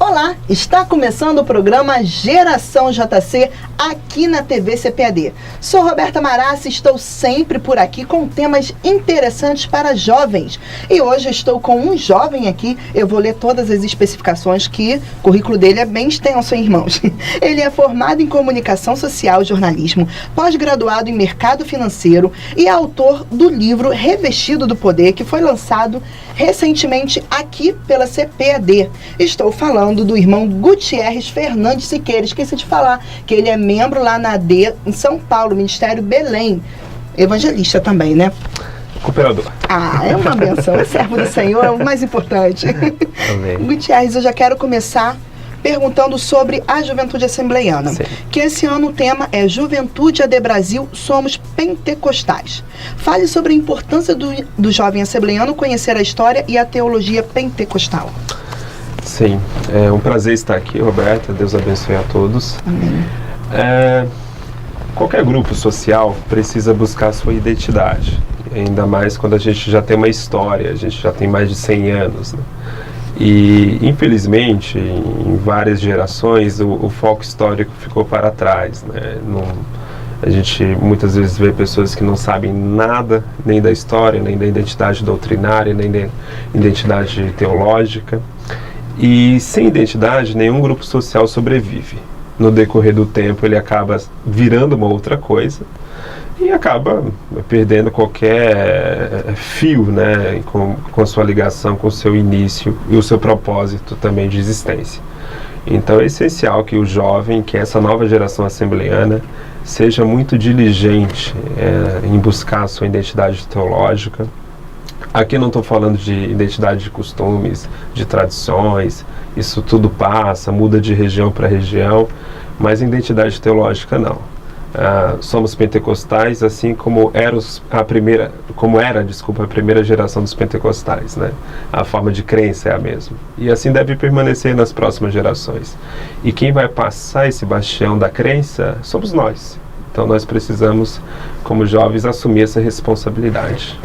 Olá, está começando o programa Geração JC aqui na TV CPAD. Sou Roberta Marassi e estou sempre por aqui com temas interessantes para jovens. E hoje estou com um jovem aqui, eu vou ler todas as especificações que o currículo dele é bem extenso, hein, irmãos? Ele é formado em Comunicação Social e Jornalismo, pós-graduado em Mercado Financeiro e é autor do livro Revestido do Poder, que foi lançado recentemente aqui pela CPAD. Estou falando do irmão Gutierrez Fernandes Siqueira. Esqueci de falar que ele é membro lá na AD em São Paulo, Ministério Belém. Evangelista também, né? Cooperador. Ah, é uma benção. É servo do Senhor, é o mais importante. Amém. Gutierrez, eu já quero começar perguntando sobre a Juventude Assembleiana. Sim. Que esse ano o tema é Juventude AD Brasil, Somos Pentecostais. Fale sobre a importância do jovem assembleiano conhecer a história e a teologia pentecostal. Sim, é um prazer estar aqui, Roberta. Deus abençoe a todos. Amém. Qualquer grupo social precisa buscar sua identidade, ainda mais quando a gente já tem uma história, a gente já tem mais de 100 anos, né? E, infelizmente, em várias gerações, o foco histórico ficou para trás, né? A gente muitas vezes vê pessoas que não sabem nada, nem da história, nem da identidade doutrinária, nem da identidade teológica. E sem identidade, nenhum grupo social sobrevive. No decorrer do tempo, ele acaba virando uma outra coisa e acaba perdendo qualquer fio, né, com a sua ligação, com o seu início e o seu propósito também de existência. Então é essencial que o jovem, que essa nova geração assembleiana, seja muito diligente em buscar a sua identidade teológica. Aqui não estou falando de identidade de costumes, de tradições, isso tudo passa, muda de região para região, mas identidade teológica não. Somos pentecostais, assim como era a primeira geração dos pentecostais, né? A forma de crença é a mesma. E assim deve permanecer nas próximas gerações. E quem vai passar esse bastião da crença somos nós. Então nós precisamos, como jovens, assumir essa responsabilidade.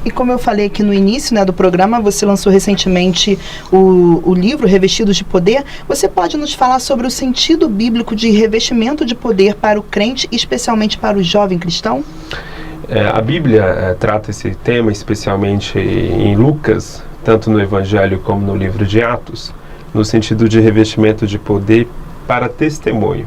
E como eu falei aqui no início, né, do programa, você lançou recentemente o livro Revestidos de Poder. Você pode nos falar sobre o sentido bíblico de revestimento de poder para o crente, especialmente para o jovem cristão? A Bíblia trata esse tema especialmente em Lucas, tanto no Evangelho como no livro de Atos, no sentido de revestimento de poder para testemunho.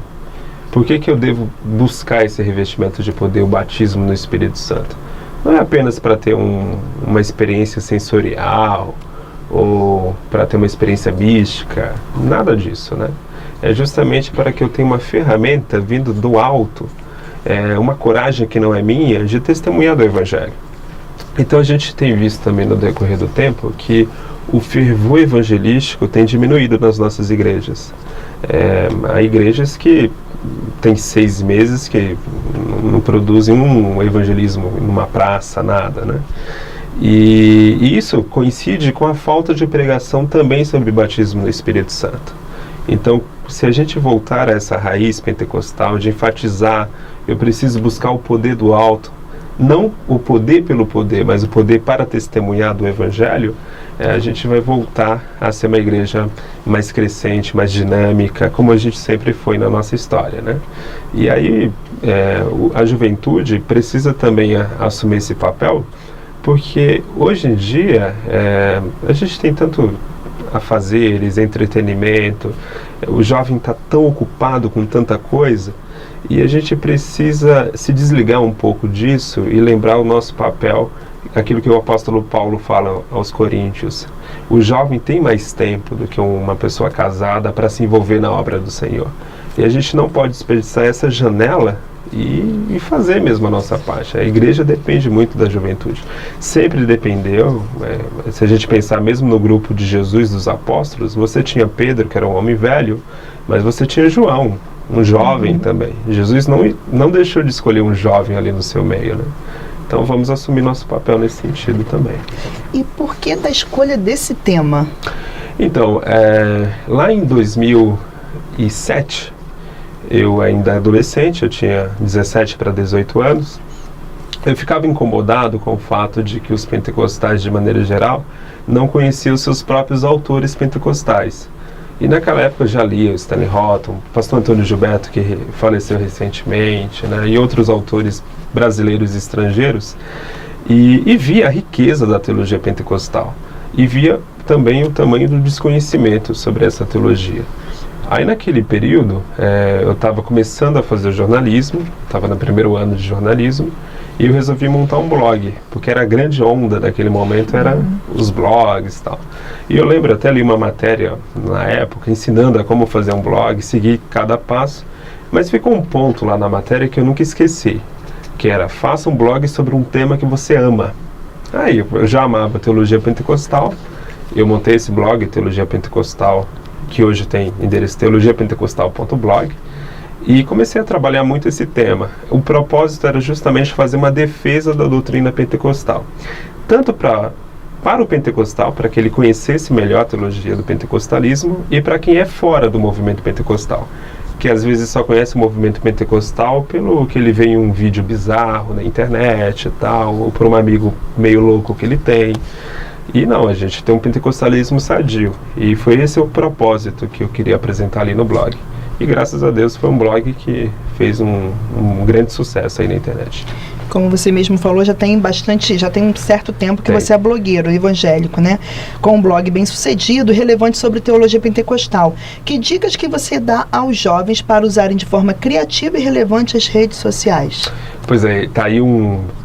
Por que eu devo buscar esse revestimento de poder, o batismo no Espírito Santo? Não é apenas para ter uma experiência sensorial ou para ter uma experiência mística, nada disso, né? É justamente para que eu tenha uma ferramenta vindo do alto, uma coragem que não é minha, de testemunhar do Evangelho. Então a gente tem visto também no decorrer do tempo que o fervor evangelístico tem diminuído nas nossas igrejas. Há igrejas que tem 6 meses que não produzem um evangelismo numa praça, nada, né? E isso coincide com a falta de pregação também sobre batismo no Espírito Santo. Então, se a gente voltar a essa raiz pentecostal de enfatizar, eu preciso buscar o poder do alto, não o poder pelo poder, mas o poder para testemunhar do Evangelho, a gente vai voltar a ser uma igreja mais crescente, mais dinâmica, como a gente sempre foi na nossa história, né? E aí a juventude precisa também assumir esse papel, porque hoje em dia a gente tem tanto afazeres, entretenimento, o jovem está tão ocupado com tanta coisa, e a gente precisa se desligar um pouco disso e lembrar o nosso papel, aquilo que o apóstolo Paulo fala aos Coríntios. O jovem tem mais tempo do que uma pessoa casada para se envolver na obra do Senhor. E a gente não pode desperdiçar essa janela e fazer mesmo a nossa parte. A igreja depende muito da juventude. Sempre dependeu. Se a gente pensar mesmo no grupo de Jesus, dos apóstolos, você tinha Pedro, que era um homem velho, mas você tinha João, um jovem também. Jesus não deixou de escolher um jovem ali no seu meio, né? Então vamos assumir nosso papel nesse sentido também. E por que da escolha desse tema? Então, lá em 2007, eu ainda adolescente, eu tinha 17 para 18 anos, eu ficava incomodado com o fato de que os pentecostais, de maneira geral, não conheciam os seus próprios autores pentecostais. E naquela época eu já lia o Stanley Houghton, o pastor Antônio Gilberto, que faleceu recentemente, né, e outros autores brasileiros e estrangeiros, e via a riqueza da teologia pentecostal, e via também o tamanho do desconhecimento sobre essa teologia. Aí naquele período, eu estava começando a fazer jornalismo, estava no primeiro ano de jornalismo, e eu resolvi montar um blog, porque era a grande onda daquele momento, era os blogs e tal. E eu lembro, até li uma matéria na época, ensinando a como fazer um blog, seguir cada passo, mas ficou um ponto lá na matéria que eu nunca esqueci, que era, faça um blog sobre um tema que você ama. Aí eu já amava teologia pentecostal, eu montei esse blog, Teologia Pentecostal, que hoje tem endereço teologiapentecostal.blog, e comecei a trabalhar muito esse tema. O propósito era justamente fazer uma defesa da doutrina pentecostal, tanto para o pentecostal, para que ele conhecesse melhor a teologia do pentecostalismo, e para quem é fora do movimento pentecostal, que às vezes só conhece o movimento pentecostal pelo que ele vê em um vídeo bizarro na internet e tal, ou por um amigo meio louco que ele tem. E não, a gente tem um pentecostalismo sadio, e foi esse o propósito que eu queria apresentar ali no blog. E graças a Deus foi um blog que fez um grande sucesso aí na internet. Como você mesmo falou, já tem um certo tempo que você é blogueiro evangélico, né? Com um blog bem sucedido, relevante sobre teologia pentecostal. Que dicas que você dá aos jovens para usarem de forma criativa e relevante as redes sociais? Pois é, tá aí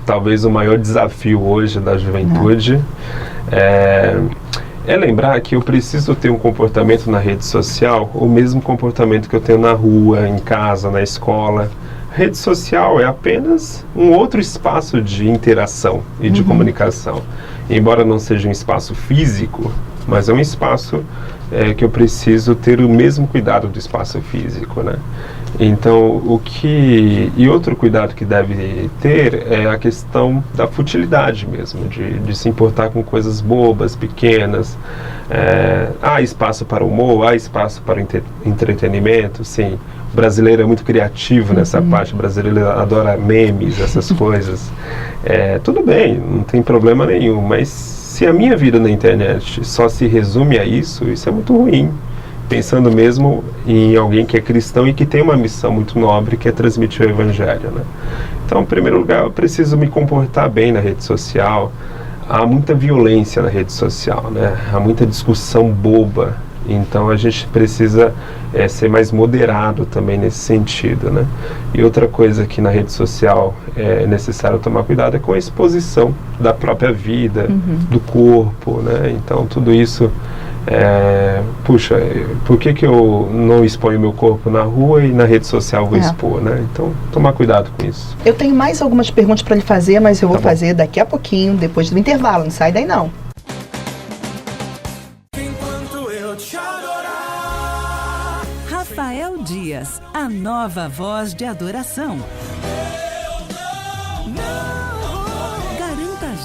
talvez o maior desafio hoje da juventude. É lembrar que eu preciso ter um comportamento na rede social, o mesmo comportamento que eu tenho na rua, em casa, na escola. Rede social é apenas um outro espaço de interação e de comunicação. Embora não seja um espaço físico, mas é um espaço que eu preciso ter o mesmo cuidado do espaço físico, né? Então, e outro cuidado que deve ter é a questão da futilidade mesmo, de se importar com coisas bobas, pequenas. Há espaço para o humor, há espaço para o entretenimento, sim. O brasileiro é muito criativo nessa parte, o brasileiro adora memes, essas coisas. Tudo bem, não tem problema nenhum, mas se a minha vida na internet só se resume a isso é muito ruim. Pensando mesmo em alguém que é cristão e que tem uma missão muito nobre, que é transmitir o evangelho, né? Então, em primeiro lugar, eu preciso me comportar bem na rede social. Há muita violência na rede social, né? Há muita discussão boba. Então, a gente precisa ser mais moderado também nesse sentido, né? E outra coisa que na rede social é necessário tomar cuidado é com a exposição da própria vida, do corpo, né? Então, tudo isso... por que eu não exponho meu corpo na rua e na rede social vou expor, né? Então, tomar cuidado com isso. Eu tenho mais algumas perguntas para lhe fazer, mas eu vou fazer daqui a pouquinho, depois do intervalo. Não sai daí, não. Enquanto eu te adorar. Rafael Dias, a nova voz de adoração.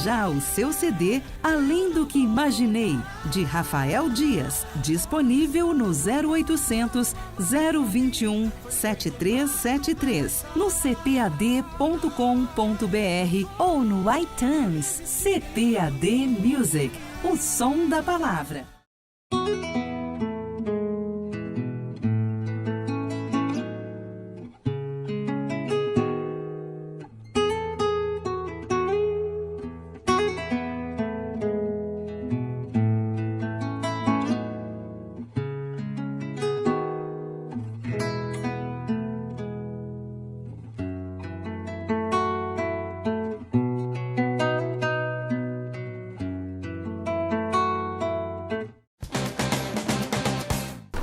Já o seu CD Além do que Imaginei, de Rafael Dias, disponível no 0800 021 7373, no cpad.com.br ou no iTunes. CPAD Music, o som da palavra.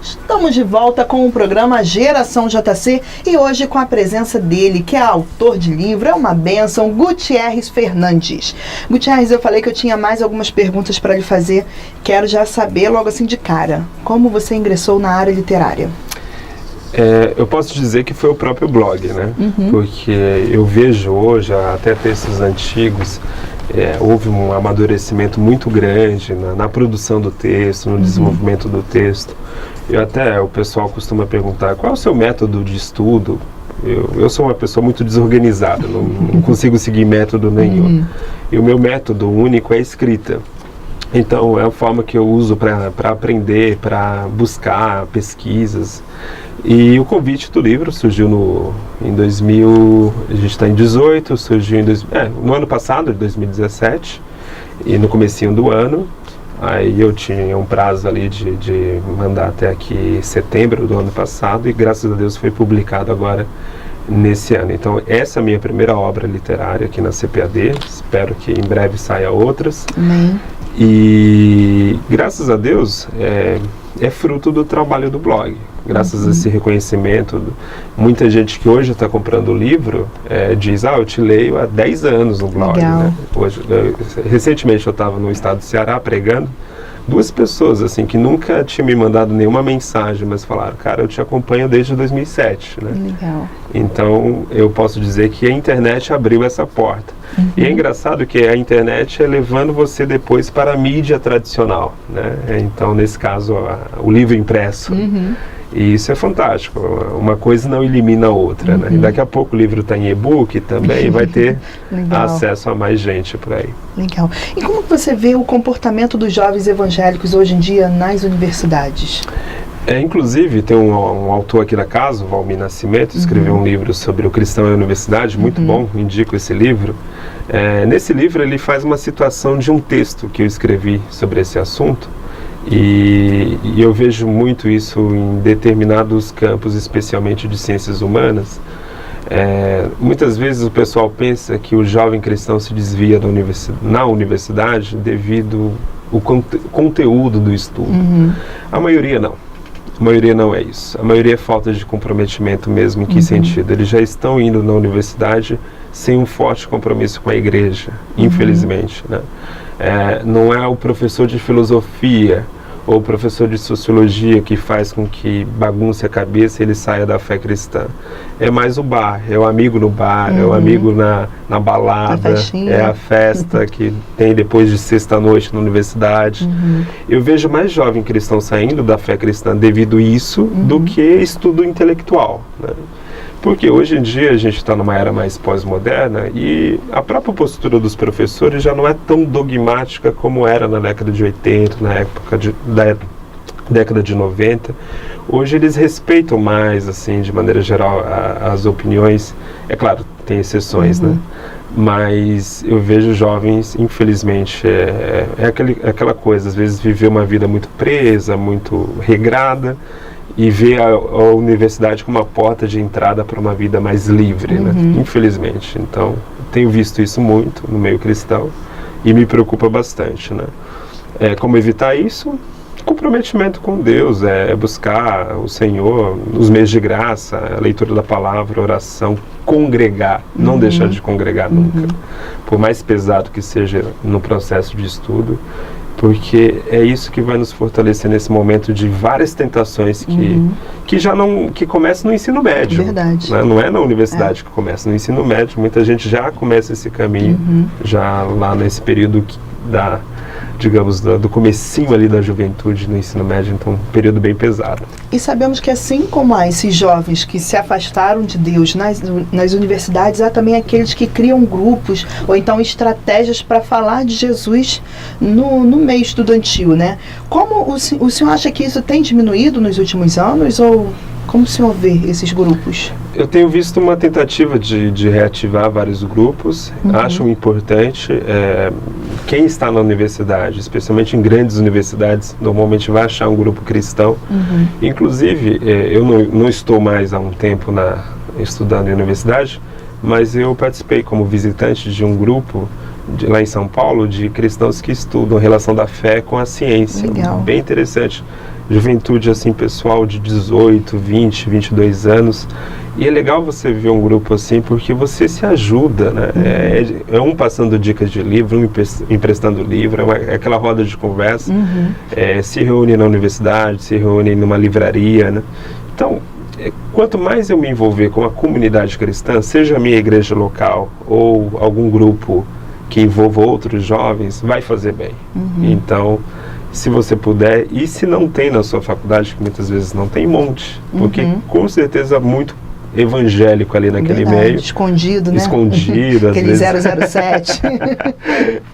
Estamos de volta com o programa Geração JC e hoje com a presença dele, que é autor de livro, é uma bênção, Gutierrez Fernandes. Gutierrez, eu falei que eu tinha mais algumas perguntas para lhe fazer. Quero já saber logo assim de cara, como você ingressou na área literária? Eu posso dizer que foi o próprio blog, né? Porque eu vejo hoje, até textos antigos, houve um amadurecimento muito grande na produção do texto, no desenvolvimento do texto. O pessoal costuma perguntar, qual é o seu método de estudo? Eu sou uma pessoa muito desorganizada, não consigo seguir método nenhum. E o meu método único é a escrita. Então é a forma que eu uso para aprender, para buscar pesquisas. E o convite do livro surgiu em 2000, a gente está em 18, surgiu no ano passado, de 2017, e no comecinho do ano. Aí eu tinha um prazo ali de mandar até aqui setembro do ano passado, e graças a Deus foi publicado agora nesse ano. Então essa é a minha primeira obra literária aqui na CPAD, espero que em breve saia outras. Amém. E graças a Deus é fruto do trabalho do blog. Graças a esse reconhecimento, muita gente que hoje está comprando o livro diz, eu te leio há 10 anos no blog. Né? Recentemente eu estava no estado do Ceará pregando, 2 pessoas assim que nunca tinham me mandado nenhuma mensagem, mas falaram, cara, eu te acompanho desde 2007. Né? Legal. Então eu posso dizer que a internet abriu essa porta. E é engraçado que a internet é levando você depois para a mídia tradicional, né? Então nesse caso o livro impresso. E isso é fantástico, uma coisa não elimina a outra, né? E daqui a pouco o livro está em e-book também, vai ter acesso a mais gente por aí. Legal. E como você vê o comportamento dos jovens evangélicos hoje em dia nas universidades? Inclusive, tem um autor aqui da casa, o Valmir Nascimento, escreveu um livro sobre o cristão e a universidade, muito bom, indico esse livro. Nesse livro ele faz uma situação de um texto que eu escrevi sobre esse assunto, e eu vejo muito isso em determinados campos, especialmente de ciências humanas. Muitas vezes o pessoal pensa que o jovem cristão se desvia na universidade devido ao conteúdo do estudo. A maioria não. A maioria não é isso. A maioria é falta de comprometimento mesmo. Em que sentido? Eles já estão indo na universidade sem um forte compromisso com a igreja, infelizmente, né? Não é o professor de filosofia ou o professor de sociologia que faz com que bagunce a cabeça e ele saia da fé cristã. É mais o bar, é o amigo no bar, é o amigo na balada, é a festa que tem depois de sexta-noite na universidade. Eu vejo mais jovem cristão saindo da fé cristã devido a isso do que estudo intelectual, né? Porque hoje em dia a gente está numa era mais pós-moderna e a própria postura dos professores já não é tão dogmática como era na década de 80, na época da década de 90. Hoje eles respeitam mais, assim, de maneira geral, as opiniões. É claro, tem exceções, né? Mas eu vejo jovens, infelizmente, aquela coisa, às vezes viver uma vida muito presa, muito regrada, e ver a universidade como uma porta de entrada para uma vida mais livre, né? Infelizmente. Então, tenho visto isso muito no meio cristão e me preocupa bastante, né? Como evitar isso? Comprometimento com Deus, buscar o Senhor nos meios de graça, a leitura da palavra, oração, congregar, não deixar de congregar nunca, por mais pesado que seja no processo de estudo, porque é isso que vai nos fortalecer nesse momento de várias tentações que começam no ensino médio. Verdade. Né? Não é na universidade que começa, no ensino médio. Muita gente já começa esse caminho, já lá nesse período do comecinho ali da juventude no ensino médio, então um período bem pesado. E sabemos que assim como há esses jovens que se afastaram de Deus nas universidades, há também aqueles que criam grupos ou então estratégias para falar de Jesus no meio estudantil, né? Como o senhor acha que isso tem diminuído nos últimos anos ou como o senhor vê esses grupos? Eu tenho visto uma tentativa de reativar vários grupos. Acho importante. Quem está na universidade, especialmente em grandes universidades, normalmente vai achar um grupo cristão. Inclusive, eu não estou mais há um tempo estudando em universidade, mas eu participei como visitante de um grupo lá em São Paulo de cristãos que estudam a relação da fé com a ciência. Legal. Bem interessante. Juventude, assim, pessoal de 18, 20, 22 anos. E é legal você ver um grupo assim, porque você se ajuda, né? Um passando dicas de livro, um emprestando livro, é aquela roda de conversa. Se reúne na universidade, se reúne numa livraria, né? Então, quanto mais eu me envolver com a comunidade cristã, seja a minha igreja local ou algum grupo que envolva outros jovens, vai fazer bem. Então, se você puder, e se não tem na sua faculdade, que muitas vezes não tem, monte, porque com certeza evangélico ali naquele meio. Escondido, né? Escondido, às Aquele vezes. 007.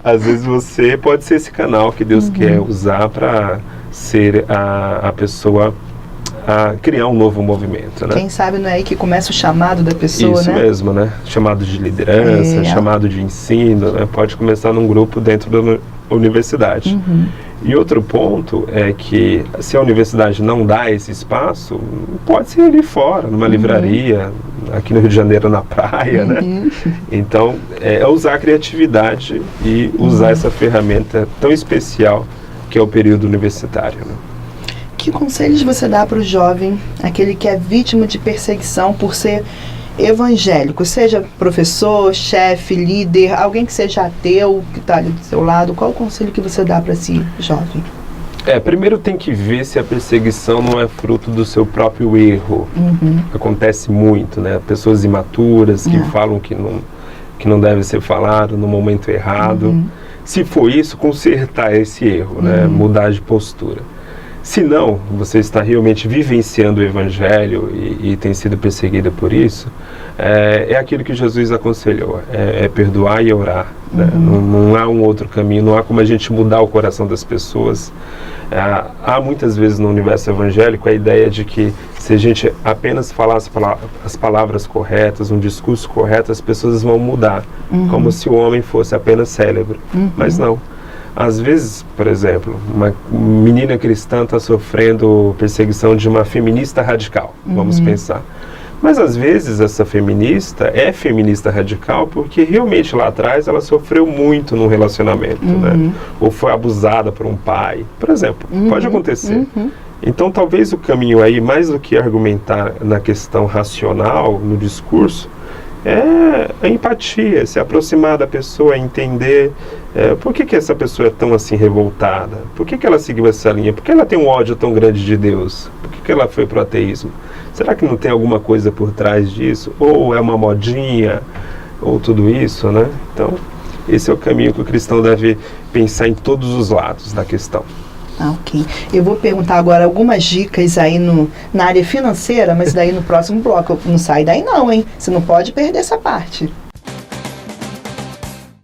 Às vezes você pode ser esse canal que Deus quer usar para ser a pessoa a criar um novo movimento, né? Quem sabe não é aí que começa o chamado da pessoa, Isso né? mesmo, né? Chamado de liderança, chamado de ensino, né? Pode começar num grupo dentro da universidade. E outro ponto é que se a universidade não dá esse espaço, pode ser ali fora, numa livraria, aqui no Rio de Janeiro, na praia, né? Então, é usar a criatividade e usar essa ferramenta tão especial que é o período universitário, né? Que conselhos você dá para o jovem, aquele que é vítima de perseguição por ser evangélico, seja professor, chefe, líder, alguém que seja ateu, que está ali do seu lado? Qual o conselho que você dá para esse jovem? Primeiro tem que ver se a perseguição não é fruto do seu próprio erro. Acontece muito, né? Pessoas imaturas que falam que não deve ser falado no momento errado. Se for isso, consertar esse erro, né? Mudar de postura. Se não, você está realmente vivenciando o Evangelho e tem sido perseguida por isso, é aquilo que Jesus aconselhou, é perdoar e orar. Né? Não há um outro caminho, não há como a gente mudar o coração das pessoas. Há muitas vezes no universo evangélico a ideia de que se a gente apenas falar as palavras corretas, um discurso correto, as pessoas vão mudar, como se o homem fosse apenas célebre. Mas não. Às vezes, por exemplo, uma menina cristã está sofrendo perseguição de uma feminista radical, vamos pensar. Mas às vezes essa feminista é feminista radical porque realmente lá atrás ela sofreu muito num relacionamento, né? Ou foi abusada por um pai, por exemplo. Pode acontecer. Então talvez o caminho aí, mais do que argumentar na questão racional, no discurso, é a empatia, se aproximar da pessoa, entender por que essa pessoa é tão assim revoltada, por que ela seguiu essa linha, por que ela tem um ódio tão grande de Deus, por que ela foi pro ateísmo, será que não tem alguma coisa por trás disso, ou é uma modinha, ou tudo isso, né? Então, esse é o caminho que o cristão deve pensar em todos os lados da questão. Ok. Eu vou perguntar agora algumas dicas aí na área financeira, mas daí no próximo bloco. Não sai daí não, hein? Você não pode perder essa parte.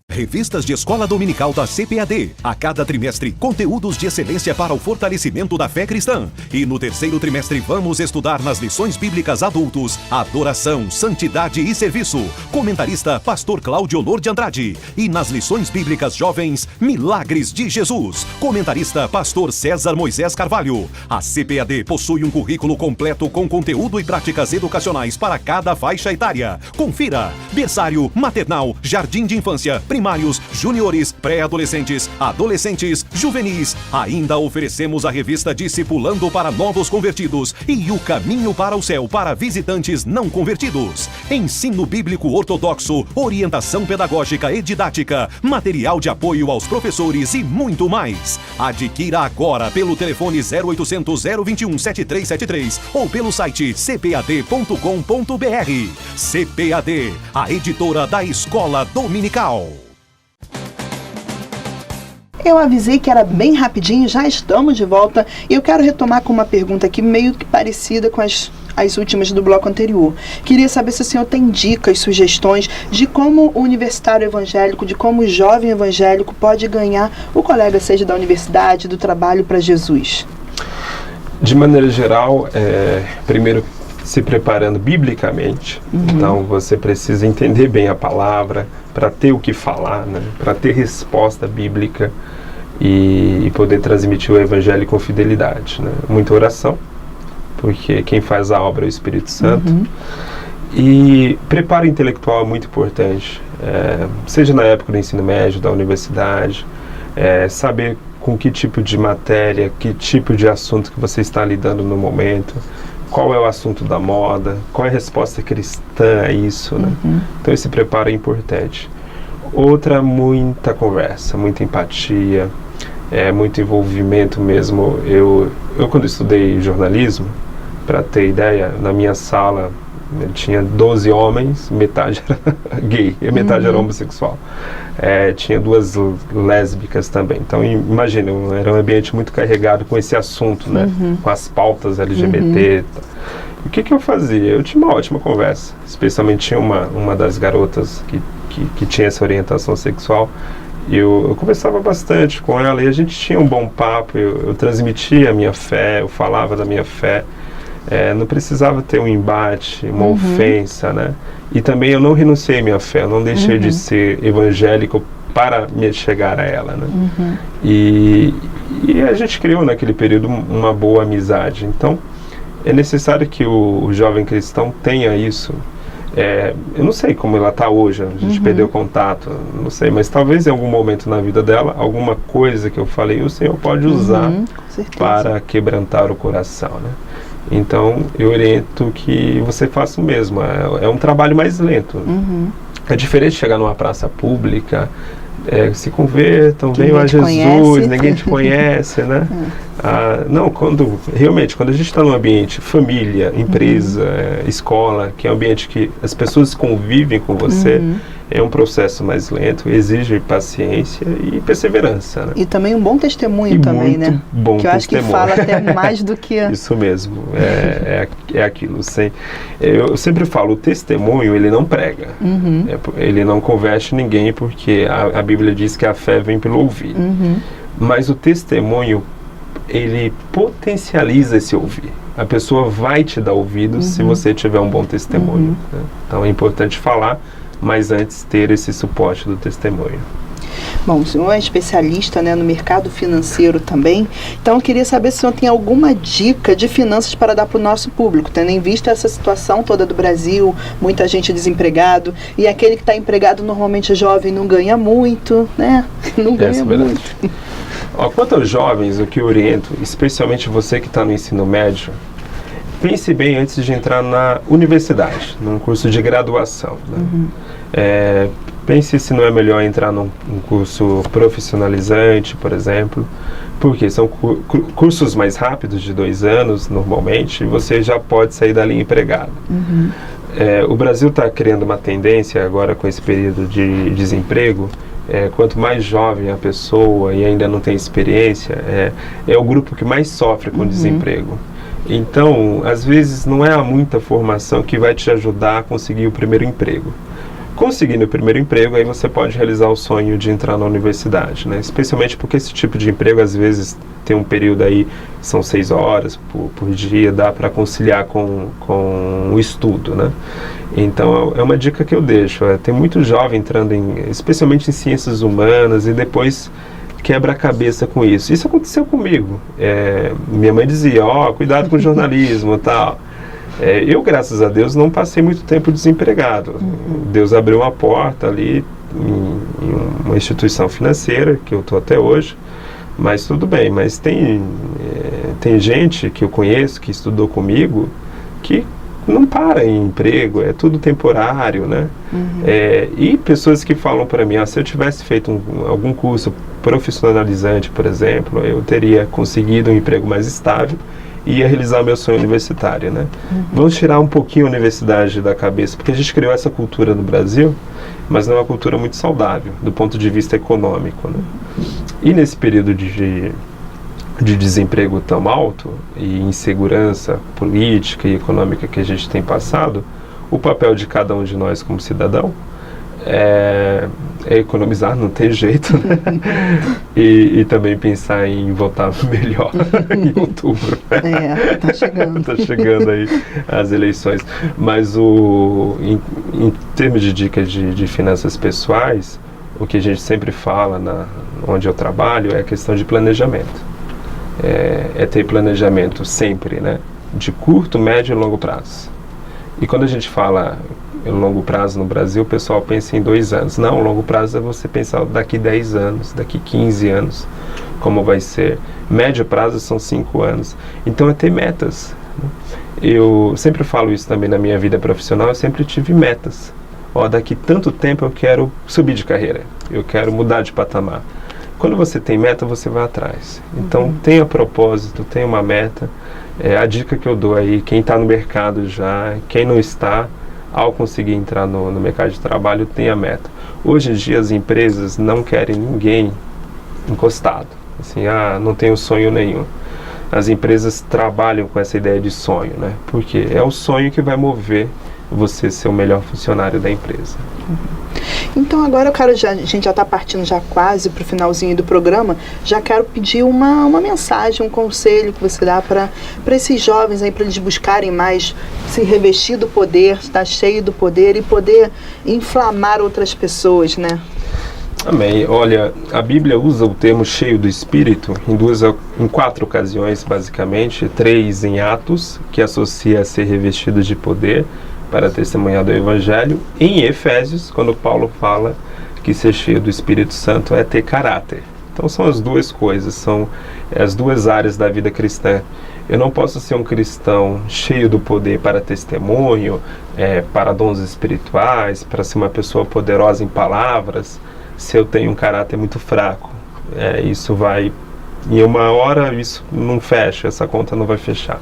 Revistas de Escola Dominical da CPAD. A cada trimestre, conteúdos de excelência para o fortalecimento da fé cristã. E no terceiro trimestre, vamos estudar nas lições bíblicas adultos, adoração, santidade e serviço. Comentarista, Pastor Cláudio Lourdes Andrade. E nas lições bíblicas jovens, Milagres de Jesus. Comentarista, Pastor César Moisés Carvalho. A CPAD possui um currículo completo com conteúdo e práticas educacionais para cada faixa etária. Confira: berçário, maternal, jardim de infância, primários, juniores, pré-adolescentes, adolescentes, juvenis. Ainda oferecemos a revista Discipulando para Novos Convertidos e O Caminho para o Céu para visitantes não convertidos. Ensino bíblico ortodoxo, orientação pedagógica e didática, material de apoio aos professores e muito mais. Adquira agora pelo telefone 0800 021 7373 ou pelo site cpad.com.br. CPAD, a editora da Escola Dominical. Eu avisei que era bem rapidinho, já estamos de volta. E eu quero retomar com uma pergunta aqui meio que parecida com as últimas do bloco anterior. Queria saber se o senhor tem dicas, sugestões de como o universitário evangélico, de como o jovem evangélico pode ganhar o colega, seja da universidade, do trabalho, para Jesus. De maneira geral, primeiro se preparando biblicamente. Então você precisa entender bem a palavra para ter o que falar, né? Para ter resposta bíblica e poder transmitir o evangelho com fidelidade, né? Muita oração, porque quem faz a obra é o Espírito Santo. E preparo intelectual é muito importante, seja na época do ensino médio, da universidade, saber com que tipo de matéria, que tipo de assunto que você está lidando no momento, qual é o assunto da moda, qual é a resposta cristã a isso, né? Então esse preparo é importante. Outra, muita conversa, muita empatia, muito envolvimento mesmo. Eu quando estudei jornalismo, para ter ideia, na minha sala tinha 12 homens, metade era gay e metade era homossexual. Tinha 2 lésbicas também. Então imagina, era um ambiente muito carregado com esse assunto, né? Com as pautas LGBT. o que eu fazia? Eu tinha uma ótima conversa, especialmente tinha uma das garotas que tinha essa orientação sexual. Eu conversava bastante com ela e a gente tinha um bom papo, eu transmitia a minha fé, eu falava da minha fé, não precisava ter um embate, uma ofensa, né? E também eu não renunciei à minha fé, eu não deixei de ser evangélico para me chegar a ela, né? E a gente criou naquele período uma boa amizade. Então, é necessário que o jovem cristão tenha isso. Eu não sei como ela está hoje, a gente perdeu contato, não sei, mas talvez em algum momento na vida dela, alguma coisa que eu falei, o Senhor pode usar para quebrantar o coração, né? Então, eu oriento que você faça o mesmo, é um trabalho mais lento. É diferente de chegar numa praça pública, se convertam, venham a Jesus, ninguém te conhece, né? Não, quando a gente está num ambiente, família, empresa, escola, que é um ambiente que as pessoas convivem com você, é um processo mais lento, exige paciência e perseverança, né? E também um bom testemunho também, né? Bom que eu acho que fala até mais do que... Isso mesmo, é aquilo. Eu sempre falo, o testemunho, ele não prega. Ele não converte ninguém, porque a Bíblia diz que a fé vem pelo ouvir. Mas o testemunho, ele potencializa esse ouvir. A pessoa vai te dar ouvidos se você tiver um bom testemunho, né? Então é importante falar, mas antes ter esse suporte do testemunho. Bom, o senhor é especialista, né, no mercado financeiro também, então eu queria saber se o senhor tem alguma dica de finanças para dar para o nosso público, tendo em vista essa situação toda do Brasil, muita gente desempregado, e aquele que está empregado normalmente é jovem, não ganha muito, né? Não ganha muito. Quanto aos jovens, o que eu oriento, especialmente você que está no ensino médio, pense bem antes de entrar na universidade, num curso de graduação, né? Pense se não é melhor entrar num curso profissionalizante, por exemplo, porque são cursos mais rápidos, de 2 anos, normalmente, e você já pode sair dali empregado. O Brasil está criando uma tendência agora com esse período de desemprego. Quanto mais jovem a pessoa e ainda não tem experiência, é o grupo que mais sofre com desemprego. Então, às vezes, não é muita formação que vai te ajudar a conseguir o primeiro emprego. Conseguindo o primeiro emprego, aí você pode realizar o sonho de entrar na universidade, né? Especialmente porque esse tipo de emprego, às vezes, tem um período aí, são 6 horas por dia, dá para conciliar com o estudo, né? Então, é uma dica que eu deixo. Tem muito jovem entrando especialmente em ciências humanas, e depois quebra a cabeça com isso. Isso aconteceu comigo. Minha mãe dizia, cuidado com o jornalismo e tal. Eu, graças a Deus, não passei muito tempo desempregado. Deus abriu uma porta ali em uma instituição financeira, que eu estou até hoje, mas tudo bem. Mas tem gente que eu conheço, que estudou comigo, que não para em emprego, é tudo temporário, né? E pessoas que falam para mim, se eu tivesse feito algum curso profissionalizante, por exemplo, eu teria conseguido um emprego mais estável e ia realizar meu sonho universitário, né? Vamos tirar um pouquinho a universidade da cabeça, porque a gente criou essa cultura no Brasil, mas não é uma cultura muito saudável, do ponto de vista econômico, né? E nesse período de desemprego tão alto e insegurança política e econômica que a gente tem passado, o papel de cada um de nós como cidadão é economizar, não tem jeito, né? E também pensar em votar melhor em outubro. Tá chegando. Tá chegando aí as eleições. Mas em termos de dicas de finanças pessoais, o que a gente sempre fala onde eu trabalho é a questão de planejamento. Ter planejamento sempre, né? De curto, médio e longo prazo. E quando a gente fala em longo prazo no Brasil, o pessoal pensa em 2 anos. Não, longo prazo é você pensar daqui 10 anos, daqui 15 anos, como vai ser. Médio prazo são 5 anos. Então é ter metas. Eu sempre falo isso também na minha vida profissional, eu sempre tive metas. Daqui tanto tempo eu quero subir de carreira, eu quero mudar de patamar. Quando você tem meta, você vai atrás. Então tenha propósito, tenha uma meta. A dica que eu dou aí, quem está no mercado já, quem não está, ao conseguir entrar no mercado de trabalho, tenha meta. Hoje em dia as empresas não querem ninguém encostado. Assim, não tenho sonho nenhum. as empresas trabalham com essa ideia de sonho, né? Porque é o sonho que vai mover você ser o melhor funcionário da empresa. Então agora a gente já está partindo já quase para o finalzinho do programa, já quero pedir uma mensagem, um conselho que você dá para esses jovens aí, para eles buscarem mais se revestir do poder, estar cheio do poder e poder inflamar outras pessoas, né? Amém. Olha, a Bíblia usa o termo cheio do Espírito em 4 ocasiões, basicamente, 3 em Atos, que associa a ser revestido de poder para testemunhar do Evangelho, e em Efésios, quando Paulo fala que ser cheio do Espírito Santo é ter caráter. Então são as 2 coisas, são as 2 áreas da vida cristã. Eu não posso ser um cristão cheio do poder para testemunho, para dons espirituais, para ser uma pessoa poderosa em palavras, se eu tenho um caráter muito fraco. Isso vai, em uma hora, isso não fecha, essa conta não vai fechar.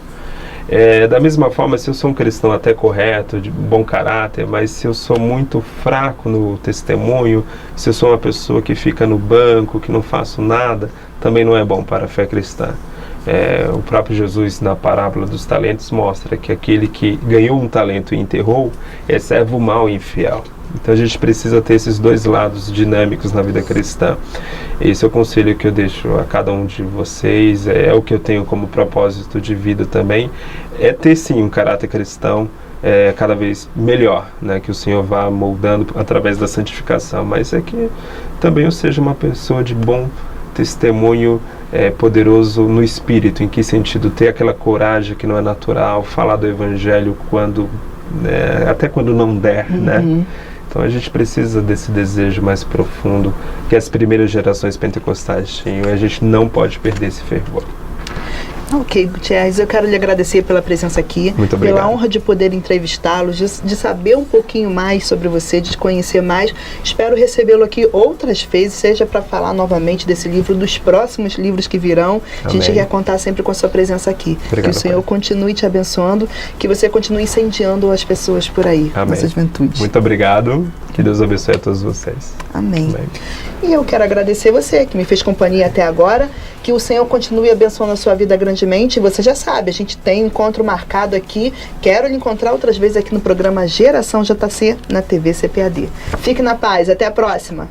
Da mesma forma, se eu sou um cristão até correto, de bom caráter, mas se eu sou muito fraco no testemunho, se eu sou uma pessoa que fica no banco, que não faço nada, também não é bom para a fé cristã. O próprio Jesus, na parábola dos talentos, mostra que aquele que ganhou um talento e enterrou é servo mau e infiel. Então a gente precisa ter esses 2 lados dinâmicos na vida cristã. Esse é o conselho que eu deixo a cada um de vocês, é o que eu tenho como propósito de vida também, é ter sim um caráter cristão cada vez melhor, né? Que o Senhor vá moldando através da santificação, mas é que também eu seja uma pessoa de bom testemunho, poderoso no espírito. Em que sentido? Ter aquela coragem que não é natural, falar do Evangelho até quando não der, né? Então a gente precisa desse desejo mais profundo que as primeiras gerações pentecostais tinham, e a gente não pode perder esse fervor. Ok, Gutierrez, eu quero lhe agradecer pela presença aqui, muito obrigado, pela honra de poder entrevistá-lo, de saber um pouquinho mais sobre você, de conhecer mais. Espero recebê-lo aqui outras vezes, seja para falar novamente desse livro, dos próximos livros que virão. Amém. A gente quer contar sempre com a sua presença aqui. Obrigado, que o Senhor continue te abençoando, que você continue incendiando as pessoas por aí, nossa juventude. Muito obrigado, que Deus abençoe a todos vocês. Amém. Amém. E eu quero agradecer você que me fez companhia até agora, que o Senhor continue abençoando a sua vida grandemente. Você já sabe, a gente tem encontro marcado aqui. Quero lhe encontrar outras vezes aqui no programa Geração JC na TV CPAD. Fique na paz, até a próxima.